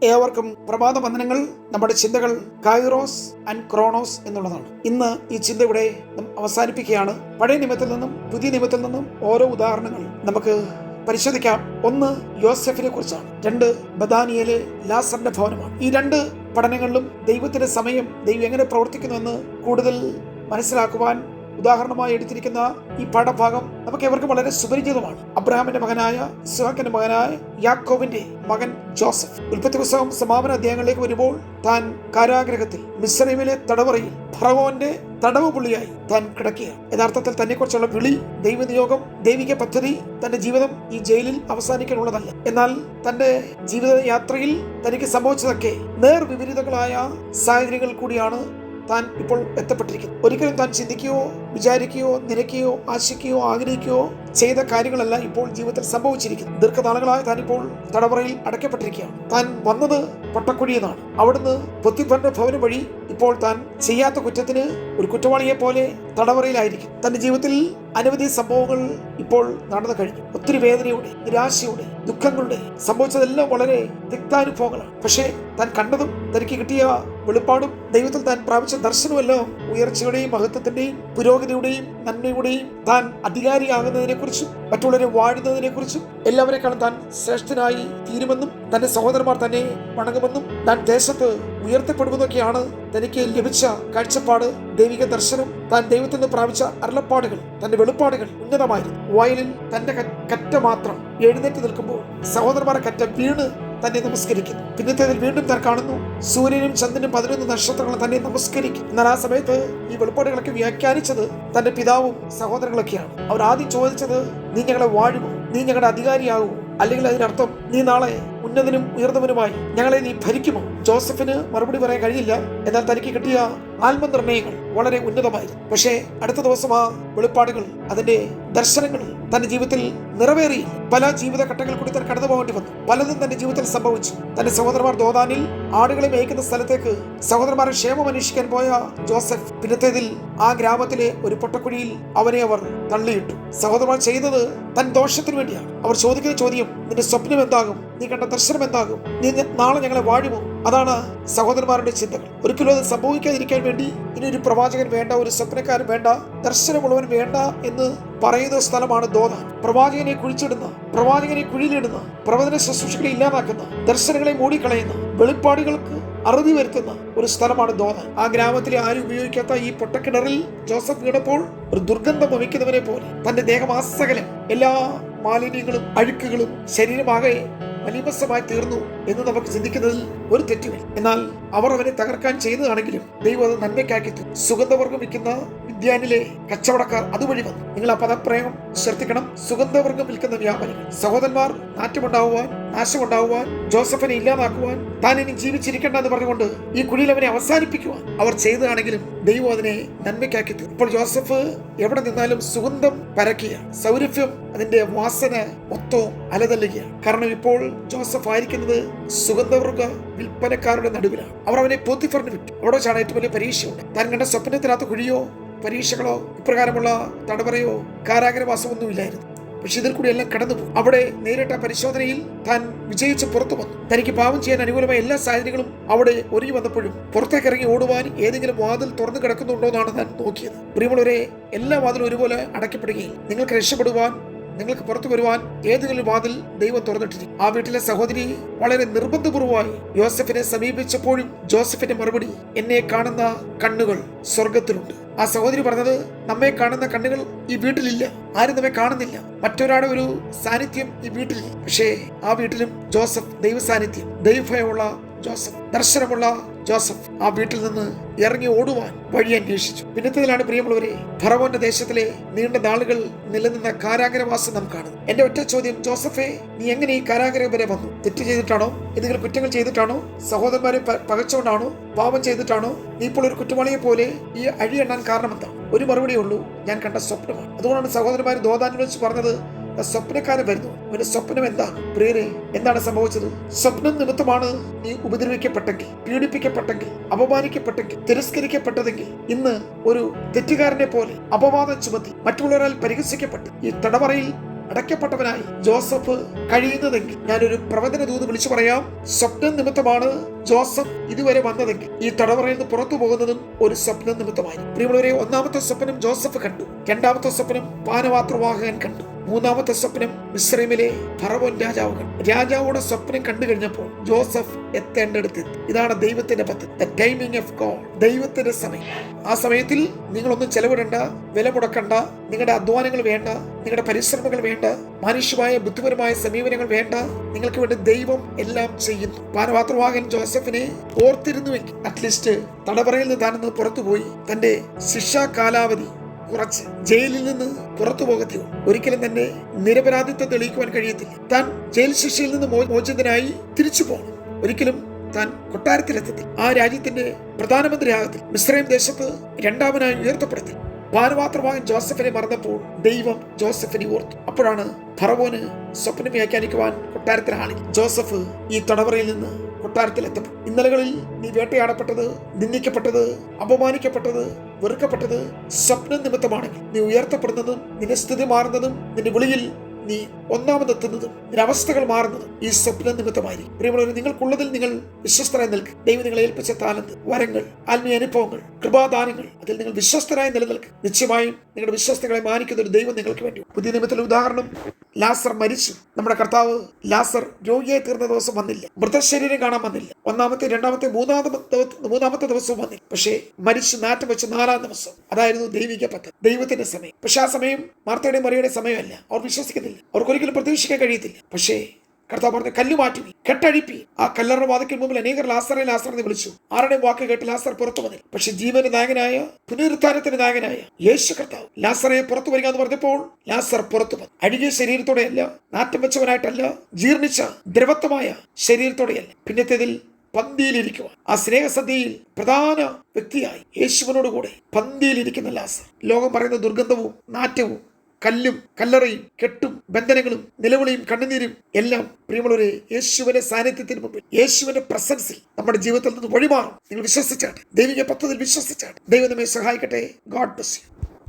ഏവർക്കും പ്രഭാത വന്ദനങ്ങൾ. നമ്മുടെ ചിന്തകൾ കൈറോസ് ആൻഡ് ക്രോണോസ് എന്നുള്ളതാണ്. ഇന്ന് ഈ ചിന്ത ഇവിടെ അവസാനിപ്പിക്കുകയാണ്. പഴയ നിയമത്തിൽ നിന്നും പുതിയ നിയമത്തിൽ നിന്നും ഓരോ ഉദാഹരണങ്ങൾ നമുക്ക് പരിശോധിക്കാം. ഒന്ന് യോസെഫിനെ കുറിച്ചാണ്, രണ്ട് ബദാനിയയിലെ ലാസറിന്റെ ഭവനമാണ്. ഈ രണ്ട് പഠനങ്ങളിലും ദൈവത്തിന്റെ സമയം, ദൈവം എങ്ങനെ പ്രവർത്തിക്കുന്നുവെന്ന് കൂടുതൽ മനസ്സിലാക്കുവാൻ ഉദാഹരണമായി എടുത്തിരിക്കുന്ന ഈ പാഠഭാഗം നമുക്ക് എവർക്കും വളരെ സുപരിചിതമാണ്. അബ്രഹാമിന്റെ മകനായ ഇസ്ഹാക്കിന്റെ മകനായ യാക്കോബിന്റെ മകൻ ജോസഫ്. ഉൽപ്പത്തി പുസ്തകം സമാപന അധ്യായങ്ങളിലേക്ക് വരുമ്പോൾ താൻ കാരാഗ്രഹത്തിൽ മിസ്രൈമിലെ തടവറയിൽ ഫറവോന്റെ തടവ് പുള്ളിയായി താൻ കിടക്കുകയാണ്. യഥാർത്ഥത്തിൽ തന്നെ കുറിച്ചുള്ള വിളി, ദൈവനിയോഗം, ദൈവിക പദ്ധതി തന്റെ ജീവിതം ഈ ജയിലിൽ അവസാനിക്കാനുള്ളതല്ല. എന്നാൽ തന്റെ ജീവിത യാത്രയിൽ തനിക്ക് സംഭവിച്ചതൊക്കെ നേർവിപരീതങ്ങളായ സാഹചര്യങ്ങൾ കൂടിയാണ് താൻ ഇപ്പോൾ എത്തപ്പെട്ടിരിക്കുന്നു. ഒരിക്കലും താൻ ചിന്തിക്കുകയോ വിചാരിക്കുകയോ നിരക്കുകയോ ആശിക്കുകയോ ആഗ്രഹിക്കുകയോ ചെയ്ത കാര്യങ്ങളല്ല ഇപ്പോൾ ജീവിതത്തിൽ സംഭവിച്ചിരിക്കുന്നു. ദീർഘനാളുകളായി താൻ ഇപ്പോൾ തടവറയിൽ അടയ്ക്കപ്പെട്ടിരിക്കുകയാണ്. താൻ വന്നത് പൊട്ടക്കുഴിയെന്നാണ്. അവിടുന്ന് പൊത്തിഫറിന്റെ ഭവനം വഴി ഇപ്പോൾ താൻ ചെയ്യാത്ത കുറ്റത്തിന് ഒരു കുറ്റവാളിയെ പോലെ തടവറയിലായിരിക്കും. തന്റെ ജീവിതത്തിൽ അനവധി സംഭവങ്ങൾ ഇപ്പോൾ നടന്നു കഴിഞ്ഞു. ഒത്തിരി വേദനയുടെ, നിരാശയുടെ, ദുഃഖങ്ങളുടെ സംഭവിച്ചതെല്ലാം വളരെ തിക്താനുഭവങ്ങളാണ്. പക്ഷേ താൻ കണ്ടതും തനിക്ക് കിട്ടിയ വെളിപ്പാടും ദൈവത്തിൽ താൻ പ്രാപിച്ച ദർശനമെല്ലാം ഉയർച്ചയുടെയും മഹത്വത്തിന്റെയും പുരോഗതിയുടെയും നന്മയുടെയും താൻ അധികാരിയാകുന്നതിനെ കുറിച്ചും മറ്റുള്ളവരെ വാഴുന്നതിനെ കുറിച്ചും എല്ലാവരെക്കാളും താൻ ശ്രേഷ്ഠനായി തീരുമെന്നും തന്റെ സഹോദരന്മാർ തന്നെ വണങ്ങുമെന്നും താൻ ദേശത്ത് ഉയർത്തപ്പെടുമെന്നൊക്കെയാണ് തനിക്ക് ലഭിച്ച കാഴ്ചപ്പാട്, ദൈവിക ദർശനം. താൻ ദൈവത്തിൽ നിന്ന് പ്രാപിച്ച അരുളപ്പാടുകൾ, തന്റെ വെളിപ്പാടുകൾ ഉന്നതമായിരുന്നു. വയലിൽ തന്റെ കറ്റ മാത്രം എഴുന്നേറ്റ് നിൽക്കുമ്പോൾ സഹോദരന്മാരെ കറ്റ വീണ് തന്നെ നമസ്കരിക്കുന്നു. പിന്നത്തേതിൽ വീണ്ടും താൻ കാണുന്നു സൂര്യനും ചന്ദ്രനും 11 നക്ഷത്രങ്ങളും തന്നെ നമസ്കരിക്കും. എന്നാൽ ആ സമയത്ത് ഈ വെളിപ്പാടുകളൊക്കെ വ്യാഖ്യാനിച്ചത് തന്റെ പിതാവും സഹോദരങ്ങളൊക്കെയാണ്. അവർ ആദ്യം ചോദിച്ചത്, നീ ഞങ്ങളെ വാഴുമോ, നീ ഞങ്ങളുടെ അധികാരിയാകുമോ, അല്ലെങ്കിൽ അതിനർത്ഥം നീ നാളെ ഉന്നതനും ഉയർന്നവനുമായി ഞങ്ങളെ നീ ഭരിക്കുമോ? ജോസഫിന് മറുപടി പറയാൻ കഴിയില്ല. എന്നാൽ തനിക്ക് കിട്ടിയ ആത്മനിർണയങ്ങൾ വളരെ ഉന്നതമായിരുന്നു. പക്ഷേ അടുത്ത ദിവസം ആ വെളിപ്പാടുകൾ, അതിന്റെ ദർശനങ്ങൾ തന്റെ ജീവിതത്തിൽ നിറവേറി. പല ജീവിതഘട്ടങ്ങൾ കൂടി താൻ കടന്നു പോകേണ്ടി വന്നു. പലതും തന്റെ ജീവിതത്തിൽ സംഭവിച്ചു. തന്റെ സഹോദരന്മാർ ദോദാനിൽ ആടുകളെ മേയ്ക്കുന്ന സ്ഥലത്തേക്ക് സഹോദരന്മാരെ ക്ഷേമം അന്വേഷിക്കാൻ പോയ ജോസഫ് പിന്നത്തേതിൽ ആ ഗ്രാമത്തിലെ ഒരു പൊട്ടക്കുഴിയിൽ അവനെ അവർ തള്ളിയിട്ടു. സഹോദരന്മാർ ചെയ്തത് തൻ ദോഷത്തിന് വേണ്ടിയാണ്. അവർ ചോദിക്കുന്ന ചോദ്യം, നിന്റെ സ്വപ്നം എന്താകും, നീ കണ്ട ദർശനം എന്താകും, നീ നാളെ ഞങ്ങളെ വാഴുമോ? അതാണ് സഹോദരന്മാരുടെ ചിന്തകൾ. ഒരിക്കലും അത് സംഭവിക്കാതിരിക്കാൻ വേണ്ടി ഇനി ഒരു പ്രവാചകൻ വേണ്ട, ഒരു സ്വപ്നക്കാരൻ വേണ്ട, ദർശനമുള്ളവൻ വേണ്ട എന്ന് പറയുന്ന സ്ഥലമാണ് ദോദാൻ. പ്രവാചകനെ കുഴിച്ചിടുന്ന, പ്രവാചകനെ കുഴിയിലിടുന്ന, പ്രവചന ശുശ്രൂഷകളെ ഇല്ലാതാക്കുന്ന, ദർശനങ്ങളെ മൂടിക്കളയുന്ന, വെളിപ്പാടുകൾക്ക് അറുതി വരുത്തുന്ന ഒരു സ്ഥലമാണ് ദോദാൻ. ആ ഗ്രാമത്തിലെ ആരും ഉപയോഗിക്കാത്ത ഈ പൊട്ടക്കിണറിൽ ജോസഫ് വീണപ്പോൾ ഒരു ദുർഗന്ധം വമിക്കുന്നവനെ പോലെ തന്റെ ദേഹമാസകലം എല്ലാ മാലിന്യങ്ങളും അഴുക്കുകളും ശരീരമാകെ മലീമസമായി തീർന്നു എന്ന് നമുക്ക് ചിന്തിക്കുന്നതിൽ ഒരു തെറ്റുമില്ല. എന്നാൽ അവർ അവനെ തകർക്കാൻ ചെയ്തതാണെങ്കിലും ദൈവം അത് നന്മയ്ക്കാക്കി. സുഗന്ധവർഗം വിൽക്കുന്ന വിദ്യാനിലെ കച്ചവടക്കാർ അതുവഴി വന്നു. നിങ്ങൾ ആ പദപ്രയോഗം ശ്രദ്ധിക്കണം. സുഗന്ധവർഗം വിൽക്കുന്ന വ്യാപാരികൾ. സഹോദരന്മാർ നാറ്റമുണ്ടാവുവാൻ, നാശമുണ്ടാവുവാൻ, ജോസഫിനെ ഇല്ലാതാക്കുവാൻ, താൻ ഇനി ജീവിച്ചിരിക്കേണ്ട എന്ന് പറഞ്ഞുകൊണ്ട് ഈ കുഴിയിൽ അവനെ അവസാനിപ്പിക്കുവാൻ അവർ ചെയ്തതാണെങ്കിലും ദൈവം അതിനെ നന്മയ്ക്കാക്കി. ഇപ്പോൾ ജോസഫ് എവിടെ നിന്നാലും സുഗന്ധം പരക്കുകയാണ്. സൗരഭ്യം, അതിന്റെ വാസന മൊത്തവും അലതല്ലുകയാണ്. കാരണം ഇപ്പോൾ ജോസഫ് ആയിരിക്കുന്നത് സുഗന്ധവർഗ വിൽപ്പനക്കാരുടെ നടുവിലാണ്. അവർ അവനെ പോത്തിഫറിന് വിട്ടു. അവിടെ വെച്ചാണ് ഏറ്റവും വലിയ പരീക്ഷയുണ്ട്. താൻ കണ്ട സ്വപ്നത്തിനകത്ത് കുഴിയോ പരീക്ഷകളോ ഇപ്രകാരമുള്ള തടവറയോ കാരാഗ്രഹവാസമൊന്നുമില്ലായിരുന്നു. പക്ഷെ ഇതിൽ കൂടി എല്ലാം കടന്നുപോകും. അവിടെ നേരിട്ട പരിശോധനയിൽ താൻ വിജയിച്ച് പുറത്തു വന്നു. തനിക്ക് പാപം ചെയ്യാൻ അനുകൂലമായ എല്ലാ സാഹചര്യങ്ങളും അവിടെ ഒരുങ്ങി വന്നപ്പോഴും പുറത്തേക്ക് ഇറങ്ങി ഓടുവാൻ ഏതെങ്കിലും വാതിൽ തുറന്നു കിടക്കുന്നുണ്ടോ എന്നാണ് താൻ നോക്കിയത്. പ്രിയമുള്ളവരെ, എല്ലാ വാതിലും ഒരുപോലെ അടയ്ക്കപ്പെടുകയും നിങ്ങൾക്ക് രക്ഷപ്പെടുവാൻ, നിങ്ങൾക്ക് പുറത്തു വരുവാൻ ഏതെങ്കിലും വാതിൽ ദൈവം തുറന്നിട്ടിരിക്കും. ആ വീട്ടിലെ സഹോദരി വളരെ നിർബന്ധപൂർവമായി യോസഫിനെ സമീപിച്ചപ്പോഴും ജോസഫിന്റെ മറുപടി, എന്നെ കാണുന്ന കണ്ണുകൾ സ്വർഗത്തിലുണ്ട്. ആ സഹോദരി പറഞ്ഞത്, നമ്മെ കാണുന്ന കണ്ണുകൾ ഈ വീട്ടിലില്ല, ആരും നമ്മെ കാണുന്നില്ല, മറ്റൊരാളുടെ ഒരു സാന്നിധ്യം ഈ വീട്ടിലില്ല. പക്ഷേ ആ വീട്ടിലും ജോസഫ് ദൈവ സാന്നിധ്യം, ദൈവഭയമുള്ള ജോസഫ്, ദർശനമുള്ള ജോസഫ് ആ വീട്ടിൽ നിന്ന് ഇറങ്ങി ഓടുവാൻ വഴി അന്വേഷിച്ചു. പിന്നത്തേതിലാണ് പ്രിയമുള്ളവരെ, ഫറവോന്റെ ദേശത്തിലെ നീണ്ട നാളുകൾ നിലനിന്ന കാരാഗ്രഹവാസം നാം കാണുന്നു. എന്റെ ഒറ്റ ചോദ്യം, ജോസഫെ, നീ എങ്ങനെ ഈ കാരാഗ്രഹം വരെ വന്നു? തെറ്റ് ചെയ്തിട്ടാണോ? എന്തെങ്കിലും കുറ്റങ്ങൾ ചെയ്തിട്ടാണോ? സഹോദരന്മാരെ പകച്ചുകൊണ്ടാണോ? പാപം ചെയ്തിട്ടാണോ? നീ ഇപ്പോൾ ഒരു കുറ്റവാളിയെ പോലെ ഈ അഴി എണ്ണാൻ കാരണമെന്താണ്? ഒരു മറുപടിയേ ഉള്ളൂ, ഞാൻ കണ്ട സ്വപ്നമാണ്. അതുകൊണ്ടാണ് സഹോദരന്മാർ ദോദാനിൽ വെച്ച് പറഞ്ഞത്, സ്വപ്നക്കാരൻ വരുന്നു. അവന്റെ സ്വപ്നം എന്താണ്? പ്രിയരെ, എന്താണ് സംഭവിച്ചത്? സ്വപ്നം നിമിത്തമാണ് നീ ഉപദ്രവിക്കപ്പെട്ടെങ്കിൽ, പീഡിപ്പിക്കപ്പെട്ടെങ്കിൽ, അപമാനിക്കപ്പെട്ടെങ്കിൽ, തിരസ്കരിക്കപ്പെട്ടതെങ്കിൽ, ഇന്ന് ഒരു തെറ്റുകാരനെ പോലെ അപവാദം ചുമത്തി മറ്റുള്ളവരാൽ പരിഹസിക്കപ്പെട്ട് ഈ തടവറയിൽ അടയ്ക്കപ്പെട്ടവനായി ജോസഫ് കഴിയുന്നതെങ്കിൽ, ഞാനൊരു പ്രവചന ദൂത് വിളിച്ചു പറയാം, സ്വപ്നം നിമിത്തമാണ് ജോസഫ് ഇതുവരെ വന്നതെങ്കിൽ ഈ തടവറയിൽ നിന്ന് പുറത്തു പോകുന്നതും ഒരു സ്വപ്നം നിമിത്തമായി. പ്രിയമുള്ളവരെ, ഒന്നാമത്തെ സ്വപ്നം ജോസഫ് കണ്ടു. രണ്ടാമത്തെ സ്വപ്നം പാനപാത്രവാഹകൻ കണ്ടു. മൂന്നാമത്തെ സ്വപ്നം മിസ്രൈമിലെ ഫറവോൻ രാജാവ് കണ്ടു. രാജാവുടെ സ്വപ്നം കണ്ടു കഴിഞ്ഞപ്പോൾ ജോസഫ് എത്തേണ്ടടുത്തെത്തി. ഇതാണ് ദൈവത്തിന്റെ പദ്ധതി, ദ ടൈമിംഗ് ഓഫ് ഗോഡ്, ദൈവത്തിന്റെ സമയം. ആ സമയത്തിൽ നിങ്ങളൊന്നും ചെലവിടണ്ട, വില മുടക്കണ്ട, നിങ്ങളുടെ അധ്വാനങ്ങൾ വേണ്ട, നിങ്ങളുടെ പരിശ്രമങ്ങൾ വേണ്ട, മാനുഷ്യമായ ബുദ്ധിപരമായ സമീപനങ്ങൾ വേണ്ട. നിങ്ങൾക്ക് വേണ്ടി ദൈവം എല്ലാം ചെയ്യുന്നു. പാനപാത്രവാഹകൻ ജോസഫിനെ ഓർത്തിരുന്നുവെങ്കിൽ അറ്റ്ലീസ്റ്റ് തടവറയിൽ നിന്ന് താനെന്ന് പുറത്തുപോയി തന്റെ ശിക്ഷാ കാലാവധി കുറച്ച് ജയിലിൽ നിന്ന് പുറത്തു പോകത്തിയോ. ഒരിക്കലും തന്നെ നിരപരാധിത്വം തെളിയിക്കുവാൻ കഴിയത്തില്ല. താൻ ജയിൽ ശിക്ഷയിൽ നിന്ന് മോചിതനായി തിരിച്ചു പോകണം. ഒരിക്കലും താൻ കൊട്ടാരത്തിലെത്തത്തിൽ, ആ രാജ്യത്തിന്റെ പ്രധാനമന്ത്രി ആകത്തിൽ, മിസ്രൈം ദേശത്ത് രണ്ടാമനായി ഉയർത്തപ്പെടുത്തി. പാനപാത്രവാഹകൻ ജോസഫിനെ മറന്നപ്പോൾ ദൈവം ജോസഫിനെ ഓർത്തു. അപ്പോഴാണ് ഫറവോന് സ്വപ്നം വ്യാഖ്യാനിക്കുവാൻ കൊട്ടാരത്തിൽ ആളി. ജോസഫ് ഈ തടവറയിൽ നിന്ന് കൊട്ടാരത്തിലെത്തപ്പെട്ടു. ഇന്നലകളിൽ നീ വേട്ടയാടപ്പെട്ടത്, നിന്ദിക്കപ്പെട്ടത്, അപമാനിക്കപ്പെട്ടത്, വെറുക്കപ്പെട്ടത് സ്വപ്നം നിമിത്തമാണെങ്കിൽ നീ ഉയർത്തപ്പെടുന്നതും നിന്റെ സ്ഥിതി മാറുന്നതും നിന്റെ വിളിയിൽ നീ ഒന്നാമതെത്തുന്നതും നിന്റെ അവസ്ഥകൾ മാറുന്നതും ഈ സ്വപ്ന നിമിത്തമായിരിക്കും. പ്രിയമുള്ളവരെ, നിങ്ങൾക്കുള്ളതിൽ നിങ്ങൾ വിശ്വസ്തരായി നിൽക്കുക. ദൈവം നിങ്ങളെ ഏൽപ്പിച്ച താലന്ത്, വരങ്ങൾ, ആത്മീയ അനുഭവങ്ങൾ, കൃപാദാനങ്ങൾ, അതിൽ നിങ്ങൾ വിശ്വസ്തരായി നിലനിൽക്കുക. നിശ്ചയമായും നിങ്ങളുടെ വിശ്വസ്തകളെ മാനിക്കുന്ന ഒരു ദൈവം നിങ്ങൾക്ക് വേണ്ടി. പുതിയ നിയമത്തിലെ ഉദാഹരണം, ലാസർ മരിച്ചു. നമ്മുടെ കർത്താവ് ലാസർ രോഗിയായി തീർന്ന ദിവസം വന്നില്ല. മൃതശരീരം കാണാൻ വന്നില്ല. ഒന്നാമത്തെ, രണ്ടാമത്തെ, മൂന്നാമത്തെ ദിവസവും വന്നില്ല. പക്ഷേ മരിച്ചു നാറ്റം വെച്ച് 4-ാം ദിവസം. അതായിരുന്നു ദൈവിക പദ്ധതി, ദൈവത്തിന്റെ സമയം. പക്ഷെ ആ സമയം മാർത്തയുടെയും മറിയയുടെ സമയമല്ല. അവർ വിശ്വസിക്കുന്നില്ല, അവർക്കൊരിക്കലും പ്രതീക്ഷിക്കാൻ കഴിയത്തില്ല. പക്ഷേ കർത്താവ് പറഞ്ഞു, കല്ല് മാറ്റി, കെട്ടഴിപ്പി. ആ കല്ലറ വാതിക്കൽ മുമ്പിൽ അനേകർ ലാസറെ എന്ന് വിളിച്ചു. ആരുടെയും വാക്ക് കേട്ട് ലാസർ പുറത്തു വന്നില്ല. പക്ഷെ ജീവന്റെ നായകനായ, പുനരുത്ഥാനത്തിന്റെ നായകനായ യേശു കർത്താവ് ലാസറെ പുറത്തു വരിക എന്ന് പറഞ്ഞപ്പോൾ ലാസർ പുറത്തു വന്നു. അഴുകിയ ശരീരത്തോടെയല്ല, നാറ്റം വെച്ചവനായിട്ടല്ല, ജീർണിച്ച ദ്രവത്വമായ ശരീരത്തോടെയല്ല. പിന്നത്തേതിൽ പന്തിയിലിരിക്കുവാൻ, ആ സ്നേഹസദ്യയിൽ പ്രധാന വ്യക്തിയായി യേശുവിനോടുകൂടെ പന്തിയിലിരിക്കുന്ന ലാസർ. ലോകം പറയുന്ന ദുർഗന്ധവും നാറ്റവും കല്ലും കല്ലറയും കെട്ടും ബന്ധനങ്ങളും നിലവിളിയും കണ്ണുനീരും എല്ലാം പ്രിയമുള്ളവരെ യേശുവിന്റെ സാന്നിധ്യത്തിന് മുമ്പിൽ, യേശുവിന്റെ പ്രസൻസിൽ നമ്മുടെ ജീവിതത്തിൽ നിന്ന് വഴിമാറും. നിങ്ങൾ വിശ്വസിച്ചാട്ടെ, ദൈവിക പദ്ധതിയിൽ വിശ്വസിച്ചാട്ടെ. ദൈവം നമ്മെ സഹായിക്കട്ടെ. God bless you.